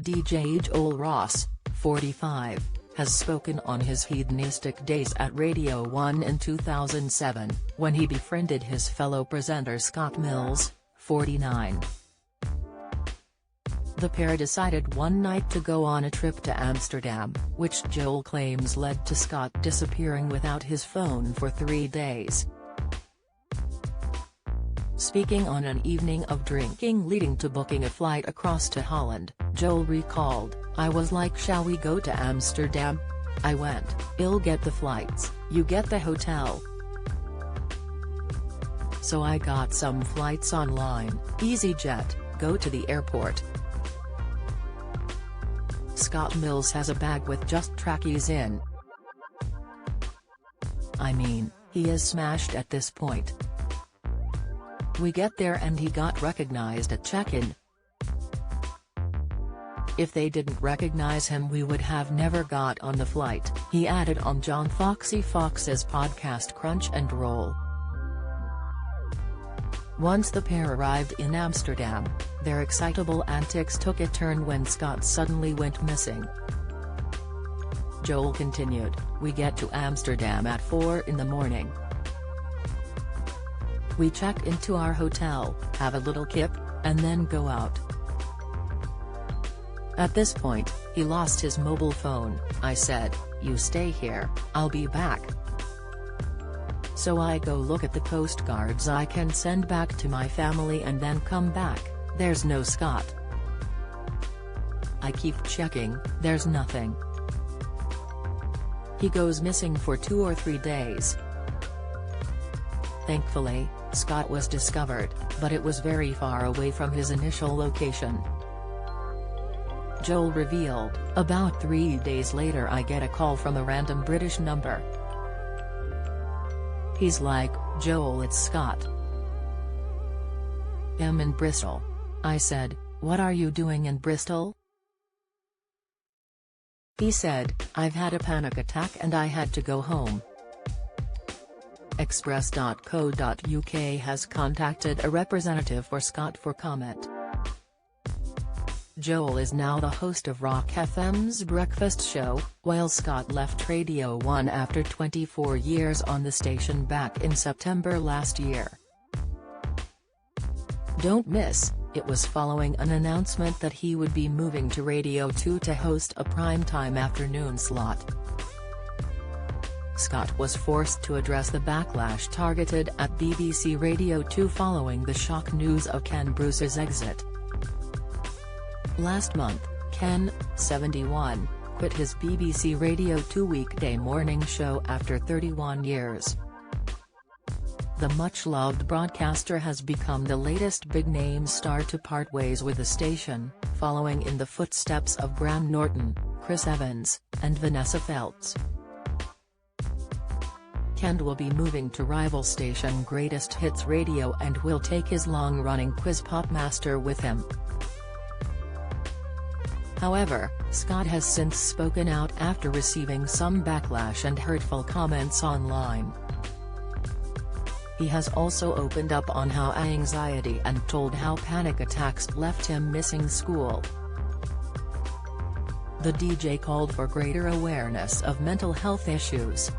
DJ Joel Ross, 45, has spoken on his hedonistic days at Radio 1 in 2007, when he befriended his fellow presenter Scott Mills, 49. The pair decided one night to go on a trip to Amsterdam, which Joel claims led to Scott disappearing without his phone for 3 days. Speaking on an evening of drinking leading to booking a flight across to Holland, Joel recalled, "I was like, shall we go to Amsterdam? I went, I'll get the flights, you get the hotel. So I got some flights online, EasyJet, go to the airport. Scott Mills has a bag with just trackies in. I mean, he is smashed at this point. We get there and he got recognized at check-in. If they didn't recognize him we would have never got on the flight," he added on John Foxy Fox's podcast Crunch and Roll. Once the pair arrived in Amsterdam, their excitable antics took a turn when Scott suddenly went missing. Joel continued, "We get to Amsterdam at 4 in the morning. We check into our hotel, have a little kip, and then go out. At this point, he lost his mobile phone. I said, you stay here, I'll be back. So I go look at the postcards I can send back to my family and then come back, there's no Scott. I keep checking, there's nothing. He goes missing for 2 or 3 days. Thankfully, Scott was discovered, but it was very far away from his initial location." Joel revealed, "About 3 days later I get a call from a random British number. He's like, Joel, it's Scott. I'm in Bristol." I said, "What are you doing in Bristol?" He said, "I've had a panic attack and I had to go home." Express.co.uk has contacted a representative for Scott for comment. Joel is now the host of Rock FM's Breakfast Show, while Scott left Radio 1 after 24 years on the station back in September last year. Don't miss, it was following an announcement that he would be moving to Radio 2 to host a primetime afternoon slot. Scott was forced to address the backlash targeted at BBC Radio 2 following the shock news of Ken Bruce's exit. Last month, Ken, 71, quit his BBC Radio 2 weekday morning show after 31 years. The much-loved broadcaster has become the latest big-name star to part ways with the station, following in the footsteps of Graham Norton, Chris Evans, and Vanessa Feltz. Ken will be moving to rival station Greatest Hits Radio and will take his long-running Quiz Pop Master with him. However, Scott has since spoken out after receiving some backlash and hurtful comments online. He has also opened up on how anxiety and told how panic attacks left him missing school. The DJ called for greater awareness of mental health issues,